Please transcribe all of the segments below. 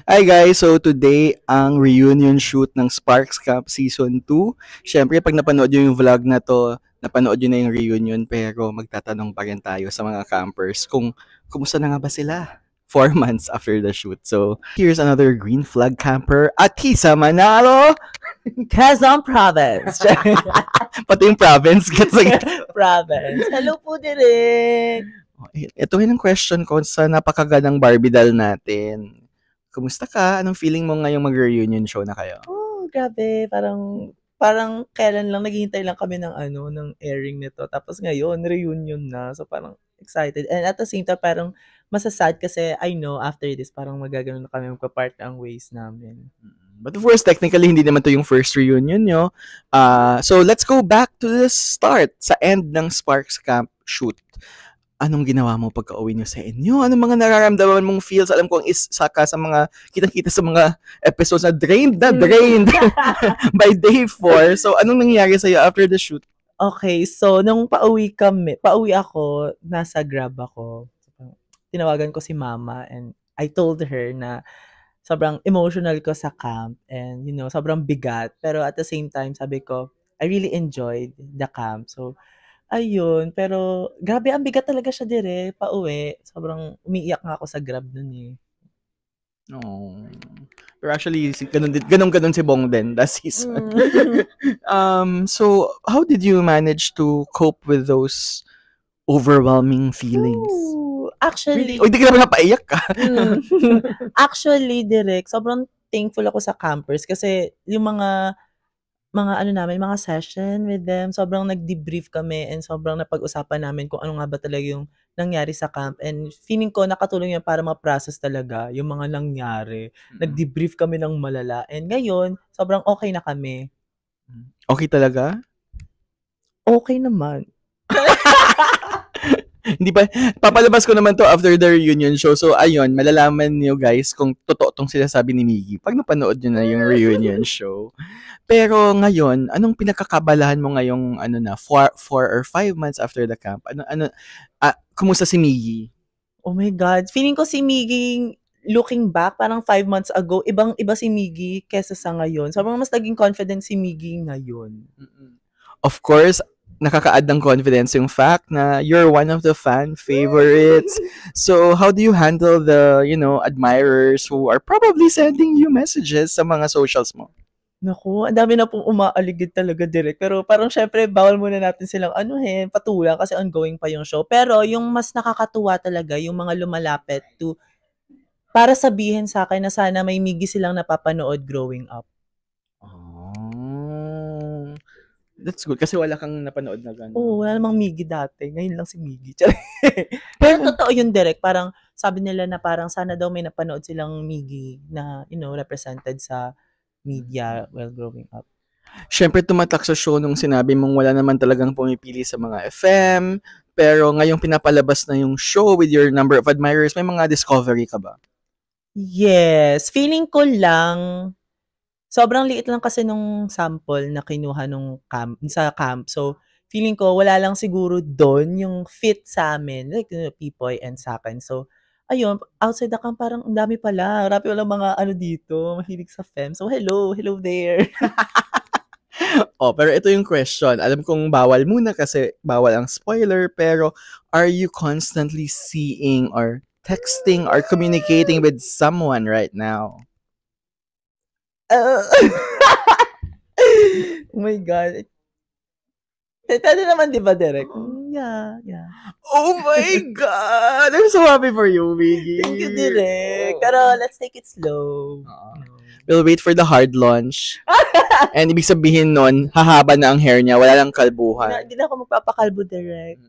Hi guys, so today ang reunion shoot ng Sparks Camp Season 2. Siyempre, pag napanood nyo yung vlog na to, napanood nyo na yung reunion pero magtatanong pa rin tayo sa mga campers kung kumusta na nga ba sila 4 months after the shoot. So, here's another green flag camper, Atisa Manalo! Quezon Province. Pati yung province gets Province. Hello po, Direk. Ito rin ang question ko sa napakagandang Barbie doll natin. Kumusta ka? Anong feeling mo ngayong mag-reunion show na kayo? Oh, grabe. Parang kailan lang, naghihintay lang kami ng airing nito. Tapos ngayon, reunion na. So, parang excited. And at the same time, parang masasad kasi I know after this, parang magagano na kami magpa-part ang ways namin. But of course, technically, hindi naman to yung first reunion nyo. So, let's go back to the start, sa end ng Sparks Camp shoot. Anong ginawa mo pagka-uwi nyo sa inyo? Anong mga nararamdaman mong feels? Alam ko ang saka sa mga, kitang-kita sa mga episodes na drained by day 4. So, anong nangyari sa'yo after the shoot? Okay, so nung pauwi ako, nasa Grab ako. Tinawagan ko si mama and I told her na sobrang emotional ko sa camp and sobrang bigat. Pero at the same time, sabi ko, I really enjoyed the camp. So, ayun. Pero grabe, ang bigat talaga siya pauwi. Sobrang umiiyak nga ako sa Grab nun eh. Oh. Pero actually, ganun si Bong din last season. So, how did you manage to cope with those overwhelming feelings? Ooh, actually, Hindi ka naman napaiyak ka. Actually, Direk, sobrang thankful ako sa campers kasi yung mga session with them, sobrang nag-debrief kami and sobrang napag-usapan namin kung ano nga ba talaga yung nangyari sa camp. And feeling ko nakatulong yan para ma-process talaga yung mga nangyari. Nag-debrief kami ng malala. And ngayon, sobrang okay na kami. Okay talaga? Okay naman. Hindi pa, papalabas ko naman to after the reunion show. So, ayun, malalaman niyo guys kung totoo tong sinasabi ni Miggy pag napanood niyo na yung reunion show. Pero ngayon, anong pinakakabalahan mo ngayong 4 or 5 months after the camp? Kumusta si Miggy? Oh my God. Feeling ko si Miggy, looking back, parang 5 months ago, ibang-iba si Miggy kesa sa ngayon. Sobrang mas naging confident si Miggy ngayon. Of course, nakaka-add ng confidence yung fact na you're one of the fan favorites. So, how do you handle the, admirers who are probably sending you messages sa mga socials mo? Naku, ang dami na pong umaaligid talaga, Direk. Pero parang syempre, bawal muna natin silang patulang kasi ongoing pa yung show. Pero yung mas nakakatuwa talaga, yung mga lumalapit para sabihin sa akin na sana may Miggy silang napapanood growing up. That's good. Kasi wala kang napanood na gano'n. Oo, wala namang Miggy dati. Ngayon lang si Miggy. Pero totoo yun, Direk. Parang sabi nila na parang sana daw may napanood silang Miggy na, represented sa media while growing up. Siyempre, tumatak sa show nung sinabi mong wala naman talagang pumipili sa mga FM. Pero ngayong pinapalabas na yung show with your number of admirers, may mga discovery ka ba? Yes. Feeling ko lang, sobrang liit lang kasi nung sample na kinuha sa camp. So, feeling ko wala lang siguro doon yung fit sa amin, like Pipoy and sa akin. So, ayun, outside the camp parang ang dami pala. Marami walang mga dito, mahilig sa fem. So, hello there. Pero ito yung question. Alam kong bawal muna kasi bawal ang spoiler, pero are you constantly seeing or texting or communicating with someone right now? Oh my God. Pwede naman, di ba, Derek? Yeah. Oh my God! I'm so happy for you, Miggy. Thank you, Derek. Pero let's take it slow. We'll wait for the hard launch. And ibig sabihin nun, hahaba na ang hair niya, wala lang kalbuhan. Hindi na ako magpapakalbo, Derek.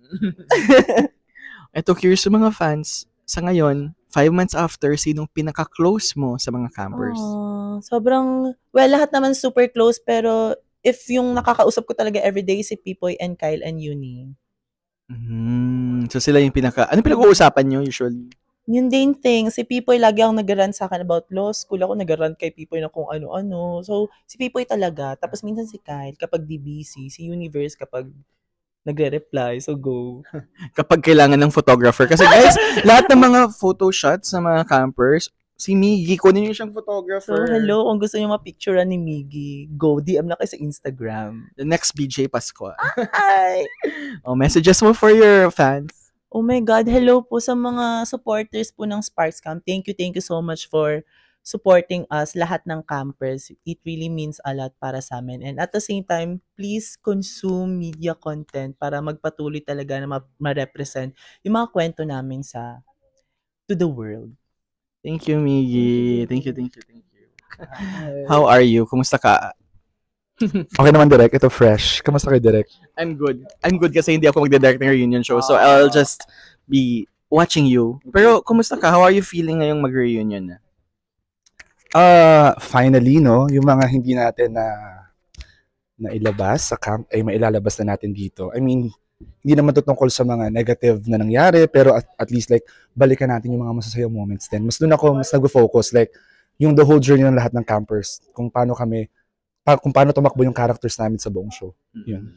Ito, curious sa mga fans, sa ngayon, 5 months after, sinong pinaka-close mo sa mga campers? Sobrang, lahat naman super close, pero if yung nakakausap ko talaga everyday si Pipoy and Kyle and Uni. So sila yung anong pinag-uusapan nyo usually? Yun din thing, si Pipoy lagi akong nag-rant sa akin about law school. Ako nag-rant kay Pipoy na kung ano-ano. So, si Pipoy talaga. Tapos minsan si Kyle kapag DBC, si Universe kapag nagre-reply. So, go. Kapag kailangan ng photographer. Kasi guys, lahat ng mga photo shots sa mga campers, si Miggy. Kunin niyo siyang So, photographer. hello, kung gusto niyo ma-picturean ni Miggy, go DM na kayo sa Instagram. The next BJ Pascua. Ay! Messages mo for your fans. Oh my God, hello po sa mga supporters po ng Sparks Camp. Thank you so much for supporting us, lahat ng campers. It really means a lot para sa amin. And at the same time, please consume media content para magpatuloy talaga na ma-represent yung mga kwento namin to the world. Thank you, Miggy. Thank you. How are you? Kumusta ka? Okay naman, Direk. Ito fresh. Kamusta kayo, Direk? I'm good kasi hindi ako magde-direct ng reunion show. So, I'll just be watching you. Pero, kumusta ka? How are you feeling ngayong mag-reunion na? Finally, no, yung mga hindi natin na ilabas sa camp ay mailalabas na natin dito. I mean, hindi naman tutungkol sa mga negative na nangyari, pero at least like balikan natin yung mga masasayang moments din. Mas doon ako mas nag-focus like yung the whole journey ng lahat ng campers, kung paano tumakbo yung characters namin sa buong show. Yun.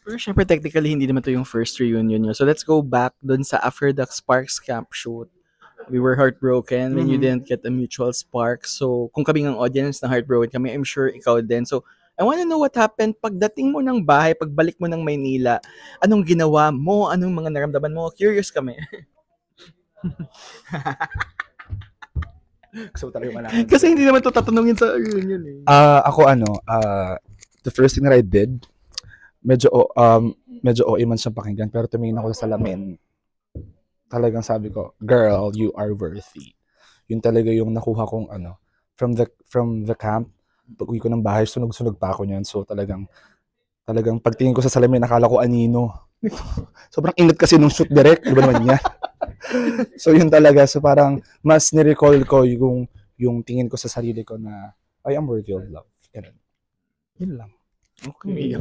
Pero syempre technically hindi naman to yung first reunion nyo. So let's go back dun sa after the Sparks Camp shoot. We were heartbroken when you didn't get a mutual spark. So kung kami ng audience na heartbroken kami, I'm sure ikaw din. So I wanna know what happened pagdating mo ng bahay, pagbalik mo ng Maynila. Anong ginawa mo? Anong mga naramdaman mo? Curious kami. So, talaga malaman. Kasi hindi naman to tatanungin sa reunion eh. Ako the first thing that I did, medyo OA man siyang pakinggan, pero tumingin ako sa salamin. Talagang sabi ko, girl, you are worthy. Yun talaga yung nakuha kong from the camp. Pag uwi ko ng bahay, sunog-sunog pa ako niyan. So talagang pagtingin ko sa salamin, nakala ko anino. Sobrang init kasi nung shoot direct, di ba naman yan? So yun talaga, so parang mas ni-recall ko yung tingin ko sa sarili ko na I am worthy of love. Yun lang. Okay.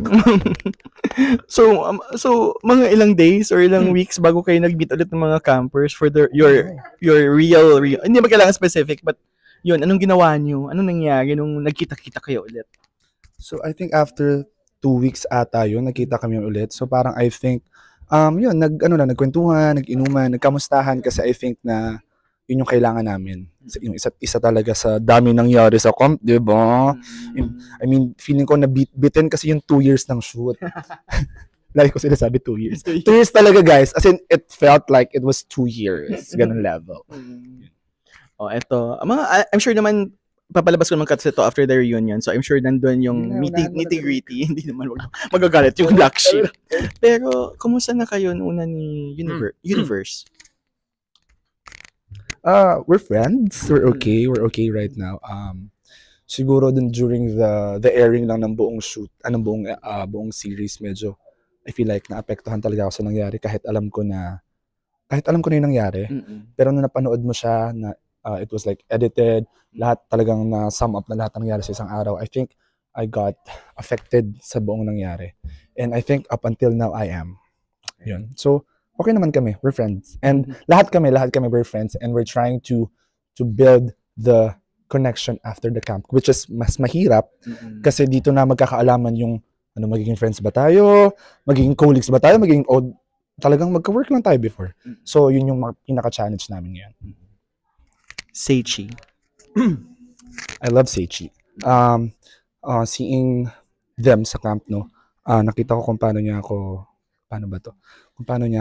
So mga ilang days or ilang weeks bago kayo nag-meet ulit ng mga campers for your real hindi ba kailangan specific, but yun, anong ginawa nyo? Anong nangyari nung nagkita-kita kayo ulit? So I think after 2 weeks ata yun, nagkita kami ulit. So parang I think yun, nagkwentuhan, nag-inuman, nagkamustahan kasi I think na yun yung kailangan namin. Yung isa't isa talaga sa dami nangyari sa camp, di ba? I mean, feeling ko na bitin kasi yung 2 years ng shoot. Lagi ko sinasabi 2 years. 2 years talaga, guys. As in, it felt like it was 2 years. Ganun level. Oh, eto. I'm sure naman papalabas ko naman kasi ito after the reunion. So I'm sure nandun yung nitty-gritty. Hindi naman magagalit yung black sheep. Pero, kumusta na kayo noong una ni Universe? We're friends. We're okay. We're okay right now. Siguro din during the airing lang ng buong shoot, buong series, medyo I feel like naapektuhan talaga ako sa nangyari kahit alam ko na yung nangyari. Pero nung napanood mo siya na it was like edited, lahat talagang na sum up na lahat ng nangyari sa isang araw. I think I got affected sa buong nangyari. And I think up until now I am. Yun. So okay naman kami, we're friends. And lahat kami we're friends and we're trying to build the connection after the camp, which is mas mahirap kasi dito na magkakaalaman yung magiging friends ba tayo, magiging colleagues ba tayo, talagang magka-work lang tayo before. So yun yung pinaka-challenge namin ngayon. Seichi. I love Seichi. Seeing them sa camp, no, nakita ko kung paano niya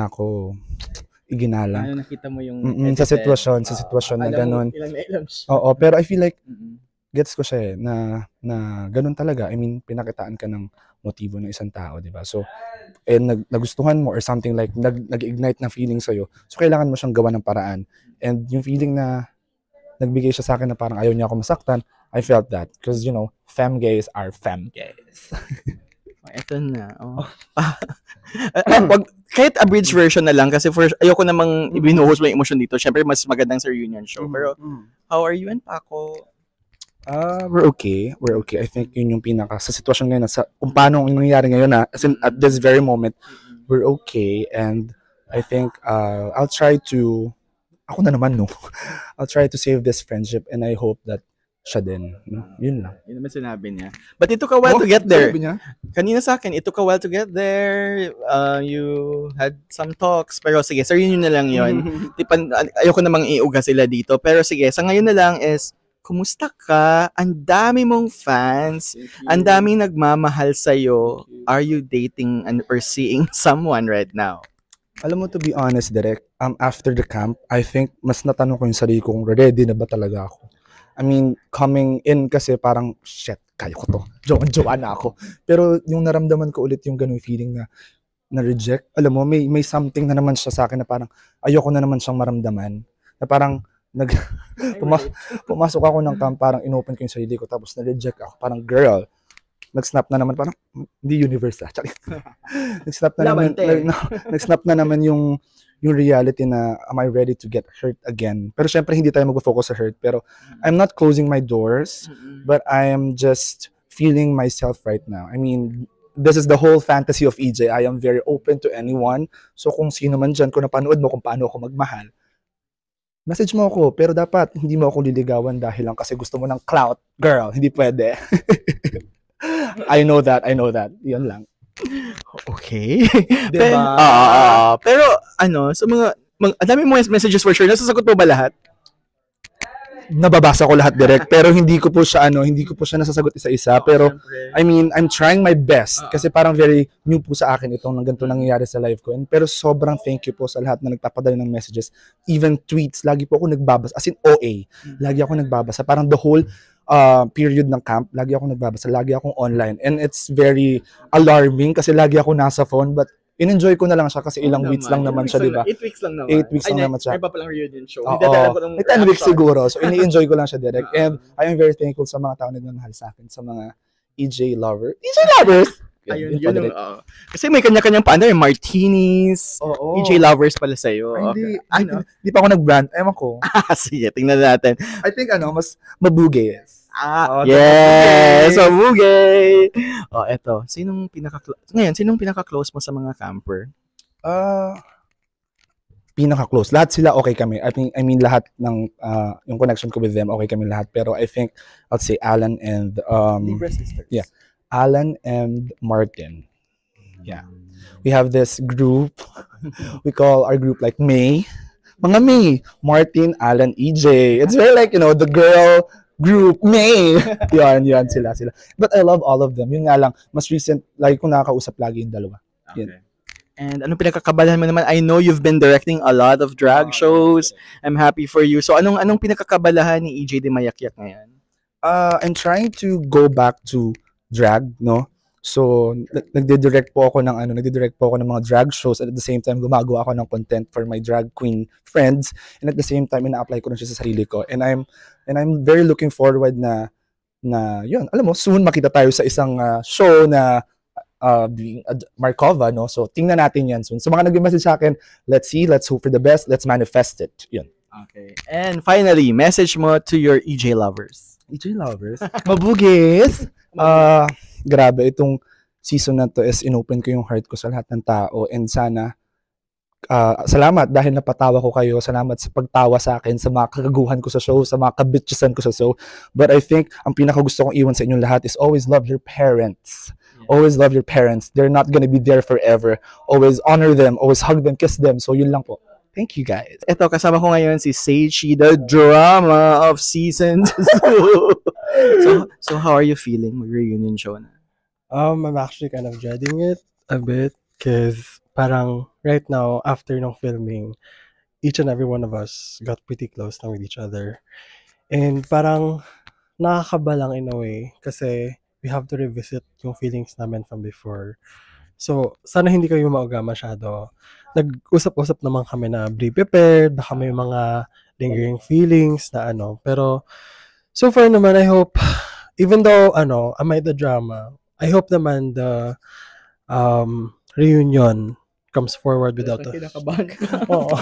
ako iginala. Ano nakita mo yung sa sitwasyon na ganun. Oo, pero I feel like gets ko siya na ganun talaga. I mean, pinakitaan ka ng motibo ng isang tao, di ba? So, nagustuhan mo or something like nag-ignite na feeling sa'yo. So, kailangan mo siyang gawa ng paraan. And yung feeling na nagbigay siya sa akin na parang ayaw niya ako masaktan, I felt that. Because, fem gays are fem gays. Ito na. Kahit abridged version na lang kasi ayoko namang ibinuhos mo yung emosyon dito. Siyempre, mas magandang sa reunion show. Pero, how are you and Paco? We're okay. I think yun yung sa sitwasyon ngayon, kung paano yung nangyayari ngayon as in, at this very moment, we're okay. And I think I'll try to save this friendship and I hope that siya din. No? Yun lang. Yun naman sinabi niya. But it took a while to get there. Sabi niya? Kanina sa akin, it took a while to get there. You had some talks. Pero sige, sir, yun na lang yun. Ayoko namang iuga sila dito. Pero sige, sa ngayon na lang is, kumusta ka? Ang dami mong fans. Ang daming nagmamahal sa'yo. Are you dating or seeing someone right now? Alam mo, to be honest, Derek, after the camp, I think mas natanong ko yung sarili kong ready na ba talaga ako. I mean, coming in kasi parang, shit, kaya ko to. Jowa na ako. Pero yung naramdaman ko ulit yung ganung feeling na reject. Alam mo, may something na naman siya sa akin na parang ayoko na naman siyang maramdaman. Na parang pumasok ako ng camp, parang inopen ko yung sarili ko, tapos na-reject ako. Parang, girl, nag-snap na naman, parang, hindi universe ah. Nag-snap na naman, nag-snap na naman yung reality na, am I ready to get hurt again? Pero syempre, hindi tayo mag-focus sa hurt. Pero, I'm not closing my doors, but I am just feeling myself right now. I mean, this is the whole fantasy of EJ. I am very open to anyone. So, kung sino man dyan, kung napanood mo kung paano ako magmahal, message mo ako, pero dapat hindi mo ako liligawan dahil lang kasi gusto mo ng clout. Girl, hindi pwede. I know that. Yan lang. Okay. Diba? Pero sa mga ang dami mo messages for sure. Nasasagot mo ba lahat? Nababasa ko lahat direct, pero hindi ko po siya nasasagot isa-isa, pero I mean, I'm trying my best kasi parang very new po sa akin itong ganito nangyayari sa live ko. Pero sobrang thank you po sa lahat na nagpapadala ng messages, even tweets, lagi po ako nagbabasa, as in OA. Lagi ako nagbabasa, parang the whole period ng camp, lagi ako nagbabasa, lagi akong online. And it's very alarming kasi lagi ako nasa phone, but in-enjoy ko na lang siya kasi ilang weeks lang naman siya, di ba? 8 weeks lang naman. 8 weeks lang naman siya. May pa palang reunion show. Oo. 10 weeks siguro. So, ini-enjoy ko lang siya direct. And I am very thankful sa mga tao na nagmamahal sa akin, sa mga EJ lovers. Ayun, yun. Kasi may kanya-kanyang paano yung martinis, EJ lovers pala sa'yo. Hindi pa ako nag-brand. Ewan ko. Sige, tingnan natin. I think mas mabugay. Yes! Mabugay! Eto. Sinong pinaka-close mo sa mga camper? Pinaka-close. Lahat sila okay kami. I mean lahat ng yung connection ko with them, okay kami lahat. Pero I think I'll say Alan and Libra Sisters. Yeah. Alan and Martin. Yeah. We have this group. We call our group like May. Mga May. Martin, Alan, EJ. It's very like, the girl group, May. Yan sila. But I love all of them. Yun nga lang, mas recent, lagi kong nakakausap lagi yung dalawa. Okay. Yan. And anong pinakakabalahan mo naman? I know you've been directing a lot of drag shows. I'm happy for you. So anong pinakakabalahan ni EJ de Mayakyak ngayon? I'm trying to go back to drag, no? So, nagdi-direct po ako ng mga drag shows, and at the same time gumagawa ako ng content for my drag queen friends, and at the same time ina-apply ko na siya sa sarili ko. And I'm very looking forward na yun, alam mo, soon makita tayo sa isang show na Markova, no? So, tingnan natin yan soon. So, mga nag-message sa akin, let's see, let's hope for the best, let's manifest it. Yun. Okay. And finally, message mo to your EJ lovers. EJ lovers? Mabugis! Grabe, itong season na to is inopen ko yung heart ko sa lahat ng tao, and sana salamat dahil napatawa ko kayo. Salamat sa pagtawa sa akin, sa mga kagaguhan ko sa show, sa mga kabitchesan ko sa show. But I think ang pinakagusto kong iwan sa inyong lahat is always love your parents. Always love your parents. They're not gonna be there forever. Always honor them, always hug them, kiss them. So yun lang po. Thank you, guys. Ito, kasama ko ngayon si Seichi, the drama of season 2. So how are you feeling mag-reunion show na? I'm actually kind of dreading it a bit because parang right now, after ng filming, each and every one of us got pretty close na with each other. And parang nakakaba lang in a way kasi we have to revisit yung feelings namin from before. So, sana hindi kayo mauga masyado. Nag-usap-usap naman kami na be prepared, baka may mga lingering feelings na Pero, so far naman, I hope, even though, amay the drama, I hope naman the reunion comes forward without us. Kinakabahan ka. Oo.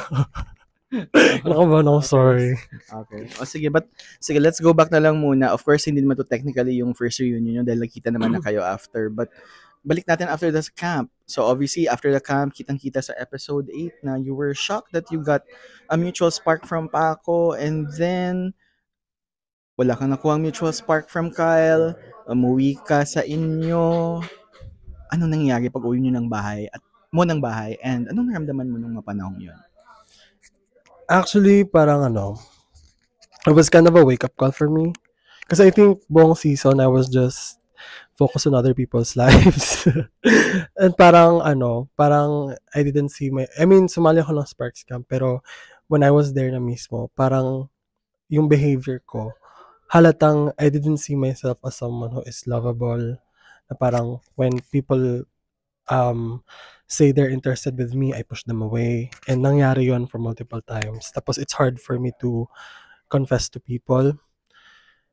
Kinakabahan ako, sorry. Okay. Sige, let's go back na lang muna. Of course, hindi naman to technically yung first reunion nyo dahil nakita naman na kayo after. But, balik natin after the camp. So, obviously, after the camp, kitang-kita sa episode 8 na you were shocked that you got a mutual spark from Paco, and then wala kang nakuhang mutual spark from Kyle, umuwi ka sa inyo, anong nangyari pag uwi nyo ng bahay and anong naramdaman mo nung mapanahong yun? Actually, parang it was kind of a wake-up call for me. Kasi I think buong season, I was just focused on other people's lives. And parang I didn't see sumali ako ng Sparks Camp, pero when I was there na mismo, parang yung behavior ko, halatang I didn't see myself as someone who is lovable. Na parang when people say they're interested with me, I push them away. And nangyari yon for multiple times. Tapos it's hard for me to confess to people.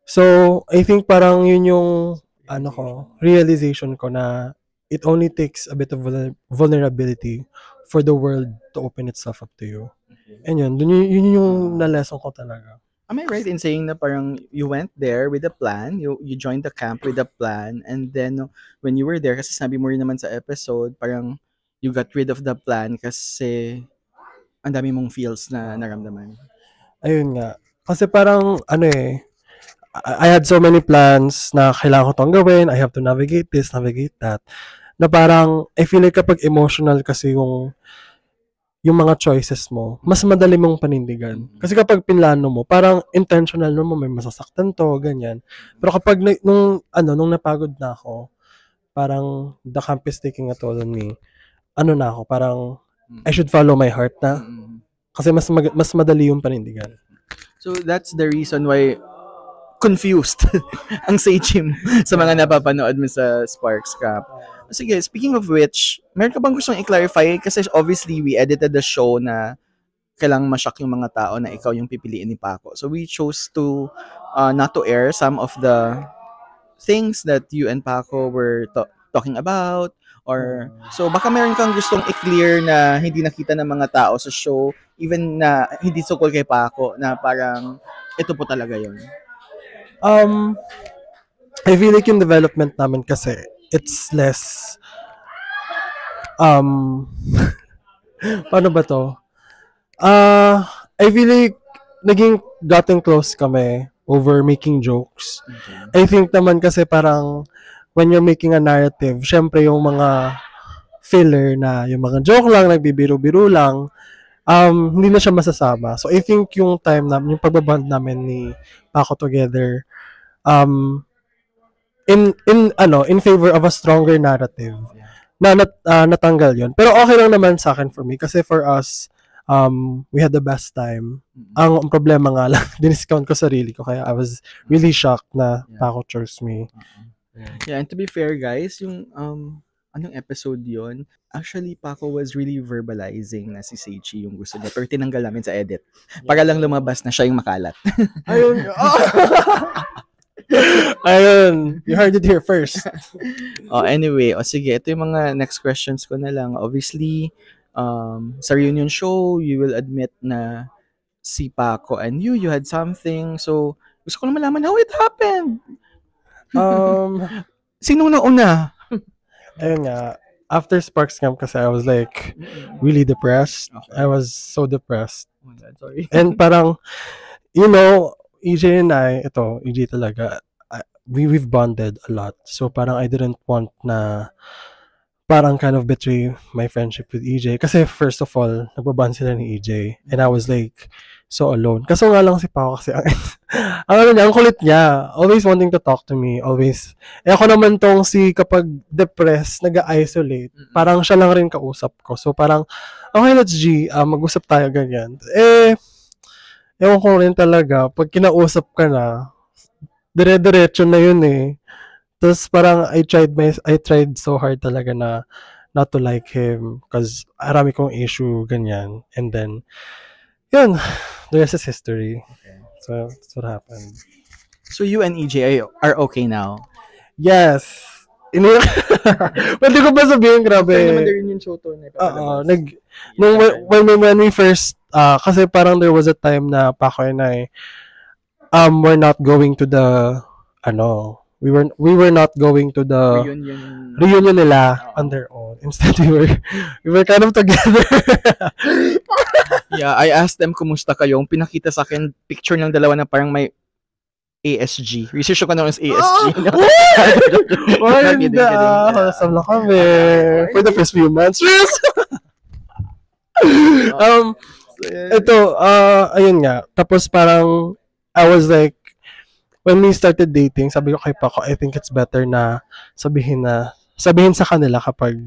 So, I think parang yun yung realization ko na it only takes a bit of vulnerability for the world to open itself up to you. And yun yung na-lesson ko talaga. Am I right in saying na parang you went there with a plan, you joined the camp with a plan, and then when you were there, kasi sabi mo rin naman sa episode, parang you got rid of the plan kasi ang dami mong feels na naramdaman? Ayun nga. Kasi parang I had so many plans na kailangan ko itong gawin, I have to navigate this, navigate that, na parang I feel like kapag emotional kasi yung mga choices mo, mas madali mong panindigan. Kasi kapag pinlano mo, parang intentional mo, may masasaktan to, ganyan. Pero kapag nung napagod na ako, parang the camp is taking a toll on me. Na ako, parang I should follow my heart na. Kasi mas madali yung panindigan. So that's the reason why confused ang Sejim sa mga napapanood mo sa Sparks Camp. Sige, speaking of which, meron ka bang gustong i-clarify? Kasi obviously, we edited the show na kailangang ma-shock yung mga tao na ikaw yung pipiliin ni Paco. So we chose to not to air some of the things that you and Paco were talking about. Or so baka meron kang gustong i-clear na hindi nakita ng mga tao sa show, even na hindi sukol kay Paco, na parang ito po talaga yun. I feel like yung development namin kasi it's less paano ba to? I feel like naging gotten close kami over making jokes. I think naman kasi parang when you're making a narrative, syempre yung mga filler na yung mga joke lang, nagbibiro-biro lang, hindi na siya masasama. So I think yung time namin, yung pagbaband namin ni Paco together, in favor of a stronger narrative, na natanggal yun. Pero okay lang naman sa akin for me kasi for us, we had the best time. Ang problema nga lang, diniscount ko sarili ko kaya I was really shocked na Paco chose me. Yeah, and to be fair guys, yung anong episode yon? Actually, Paco was really verbalizing na si Seichi yung gusto niya. Pero tinanggal namin sa edit. Para lang lumabas na siya yung makalat. Ayun. Ayun. You heard it here first. Anyway, sige, ito yung mga next questions ko na lang. Obviously, sa reunion show, you will admit na si Paco and you had something. So, gusto ko na malaman how it happened. Sino una? Ayun nga. After Sparks Camp kasi I was like really depressed. Okay. I was so depressed. Oh my God, sorry. And parang, EJ and EJ talaga, we've bonded a lot. So parang I didn't want na parang kind of betray my friendship with EJ. Kasi first of all, nagbaband sila ni EJ. And I was like, so alone. Kaso nga lang si Pao kasi ang kulit niya. Always wanting to talk to me. Always. Ako naman tong kapag depressed, nag-isolate. Parang siya lang rin kausap ko. So parang, okay, let's mag-usap tayo ganyan. Ewan ko rin talaga, pag kinausap ka na, dire-diretso na yun eh. Tapos parang I tried so hard talaga na not to like him because arami kong issue, ganyan. And then, yun, the rest is history. Okay. So, that's what happened. So you and EJ are okay now? Yes. Pwede ko ba sabihin, grabe. Kaya naman rin yung show to na when we first, kasi parang there was a time na Paco and I, we're not going to the, we were not going to the reunion nila on their own. Instead, we were kind of together. Yeah, I asked them kumusta kayo. Pinakita sa akin picture ng dalawa na parang may ASG. Research ko na sa ASG. Why hindi wholesome lang kami. For the first few months. Ito, ayun nga. Tapos parang, I was like, when we started dating, sabi ko kay Paco, I think it's better na sabihin sa kanila kapag,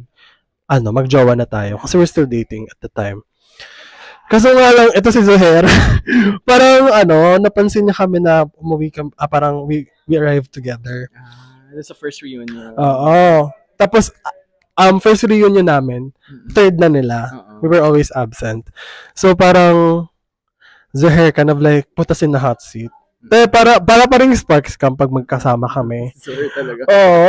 magjowa na tayo. Kasi we're still dating at the time. Kaso nga lang, ito si Zuhair, parang, napansin niya kami na umuwi kami, parang we arrived together. That's the first reunion. Oo. Tapos, first reunion namin, third na nila. We were always absent. So, parang, Zuhair kind of like, put us in the hot seat. Para pa rin sparks cam pag magkasama kami. Sorry talaga. Oo.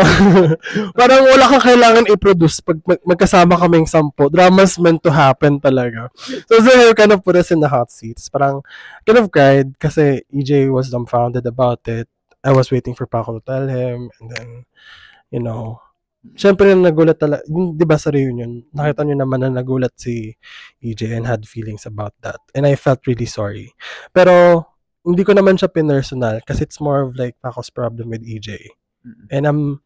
Parang wala kang kailangan i-produce pag magkasama kaming 10. Drama's meant to happen talaga. So Zuhair kind of put us in the hot seats. Parang kind of cried kasi EJ was dumbfounded about it. I was waiting for Paco to tell him. And then, syempre nagulat talaga. Di ba sa reunion, nakita nyo naman na nagulat si EJ and had feelings about that. And I felt really sorry. Pero, hindi ko naman siya pinersonal kasi it's more of like Paco's problem with EJ. And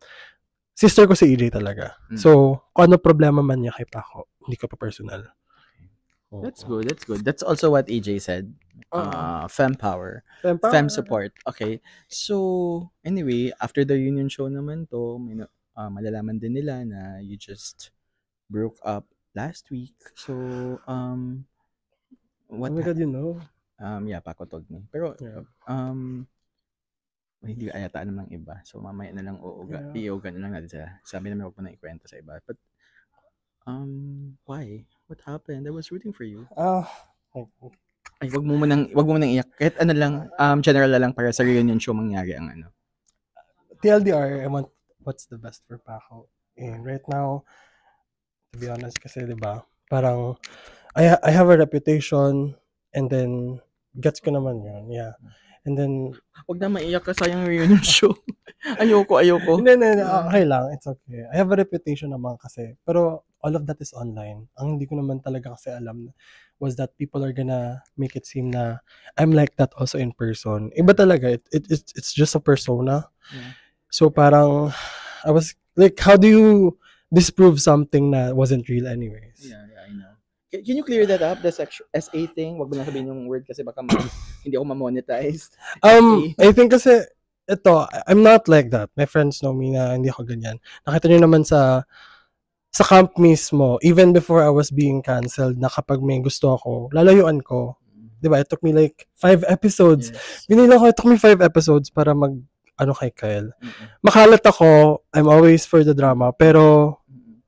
sister ko si EJ talaga. So, kung ano problema man niya kay Paco, hindi ko pa personal. That's good. That's also what EJ said. Fem power. Fem support. Okay. So, anyway, after the reunion show naman to, malalaman din nila na you just broke up last week. So, what? Oh my God, Yeah, Paco told me. Pero, hindi ayataan naman ng iba. So, mamaya na lang iuga na lang natin sila. Sabi namin huwag mo na ikwento sa iba. But, why? What happened? I was rooting for you. Ay, wag mo nang iyak. Kahit lang, general na lang para sa reunion show mangyari ang TLDR, I want what's the best for Paco. And right now, to be honest kasi, di ba, parang, I have a reputation, and then, gets ko naman yun, yeah. And then, wag na maiyak ka, sayang reunion show. Ayoko. Hindi, okay lang, it's okay. I have a reputation naman kasi, pero all of that is online. Ang hindi ko naman talaga kasi alam was that people are gonna make it seem na I'm like that also in person. Iba talaga, it's just a persona. Yeah. So parang, I was like, how do you disprove something na wasn't real anyways? Yeah, I know. Can you clear that up, the SA thing? Wag mo na sabihin yung word kasi baka hindi ako ma-monetize. I think kasi, I'm not like that. My friends know me na hindi ako ganyan. Nakita nyo naman sa camp mismo, even before I was being canceled, na kapag may gusto ako, lalayuan ko. Diba? It took me like 5 episodes. Yes. Binilang ko, it took me 5 episodes para kay Kyle. Makalat ako, I'm always for the drama, pero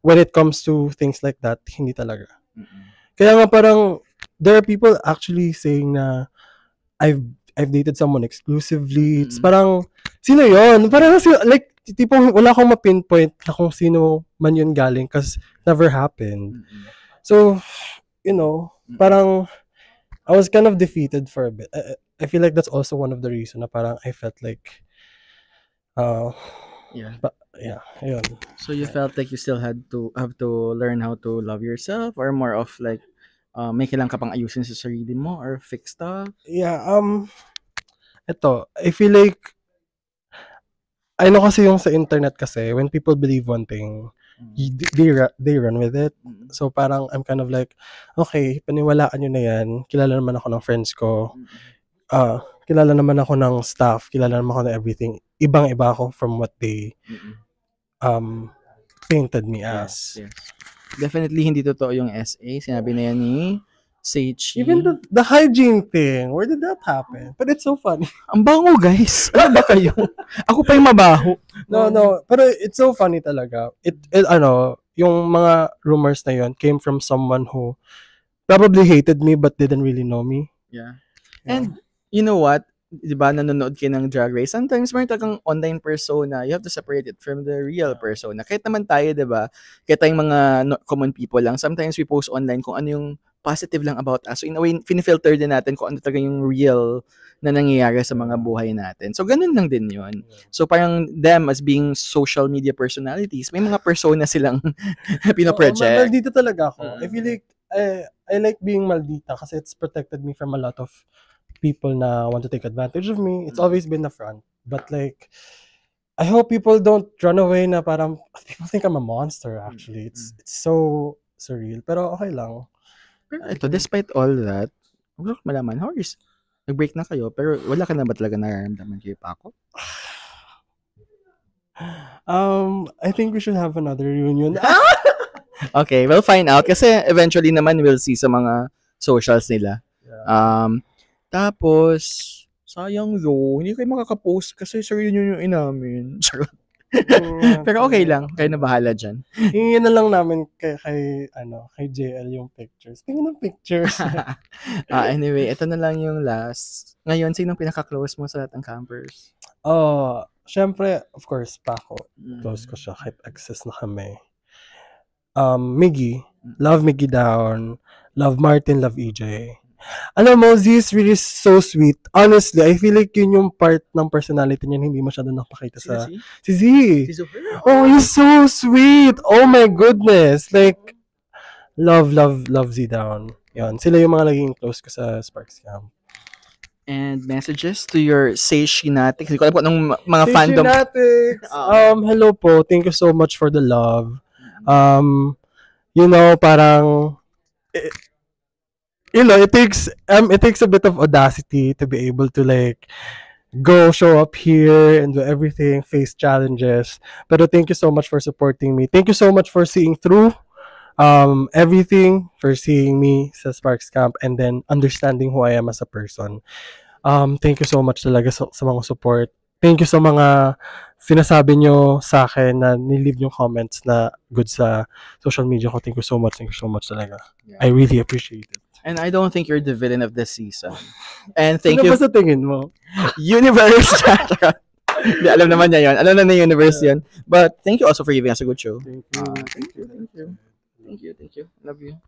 when it comes to things like that, hindi talaga. Kaya nga parang, there are people actually saying na I've dated someone exclusively. It's parang, sino yon? Parang, like, tipong wala akong ma-pinpoint na kung sino man yun galing kasi never happened. So, parang, I was kind of defeated for a bit. I feel like that's also one of the reasons na parang I felt like, yun. So you felt like you still have to learn how to love yourself, or more of like, may kailangan ka pang ayusin sa sarili mo or fix stuff? Yeah, I feel like, I know kasi yung sa internet kasi, when people believe one thing, they run with it. So parang, I'm kind of like, okay, paniwalaan nyo na yan. Kilala naman ako ng friends ko. Kilala naman ako ng staff. Kilala naman ako ng everything. Ibang-iba ako from what they painted me as. Yes. Definitely hindi totoo yung SA. Sinabi na yan ni Seichi. Even the hygiene thing, where did that happen? But it's so funny. Ang bango, guys. Ano ba kayo? Ako pa yung mabaho. No. Pero it's so funny talaga. Yung mga rumors na yun came from someone who probably hated me but didn't really know me. Yeah. And, you know what? Diba, nanonood kayo ng Drag Race, sometimes meron talagang online persona, you have to separate it from the real persona. Kahit naman tayo, diba, kahit tayong mga common people lang, sometimes we post online kung ano yung positive lang about us. So in a way, finifilter din natin kung ano talaga yung real na nangyayari sa mga buhay natin. So ganun lang din yun. So parang them as being social media personalities, may mga persona silang pinoproject. Maldita talaga ako. I feel like, I like being maldita kasi it's protected me from a lot of people na want to take advantage of me. It's always been the front. But like, I hope people don't run away na parang people think I'm a monster actually. It's so surreal. Pero okay lang. Pero ito, despite all that, huwag ko malaman, how is, nag-break na kayo, pero wala ka na ba talaga nararamdaman kay Paco? I think we should have another reunion. Okay, we'll find out kasi eventually naman we'll see sa mga socials nila. Tapos, sayang hindi kayo makaka-post kasi sa reunion yung inamin. Pero okay lang, kayo na bahala dyan. Hingin na lang namin kay JL yung pictures. Tingnan ng pictures. Anyway, ito na lang yung last. Ngayon, sinong pinaka-close mo sa lahat ng campers? Syempre, of course, Paco. Close ko siya. Kahit access na kami. Miggy. Love Miggy down. Love Martin. Love EJ. Alam mo, Z is really so sweet. Honestly, I feel like yun yung part ng personality niya hindi masyado nakapakita sa... Si Z. Oh, he's so sweet. Oh my goodness. Like, love Z down. Yun. Sila yung mga naging close ko sa Sparks Camp. And messages to your Seishinatics. Hindi ko alam kung anong mga fandom. Seishinatics! Hello po. Thank you so much for the love. You know, parang... it takes a bit of audacity to be able to like show up here and do everything, face challenges. But thank you so much for supporting me. Thank you so much for seeing through everything, for seeing me sa Sparks Camp and then understanding who I am as a person. Thank you so much talaga sa mga support. Thank you sa mga sinasabi nyo sa akin na nilive yung comments na good sa social media ko. Thank you so much talaga. Yeah. I really appreciate it. And I don't think you're the villain of this season. And thank you. Ano ba sa tingin mo? Universe. Di, alam naman niya yun. Alam na universe yun. But thank you also for giving us a good show. Thank you. Thank you. Love you.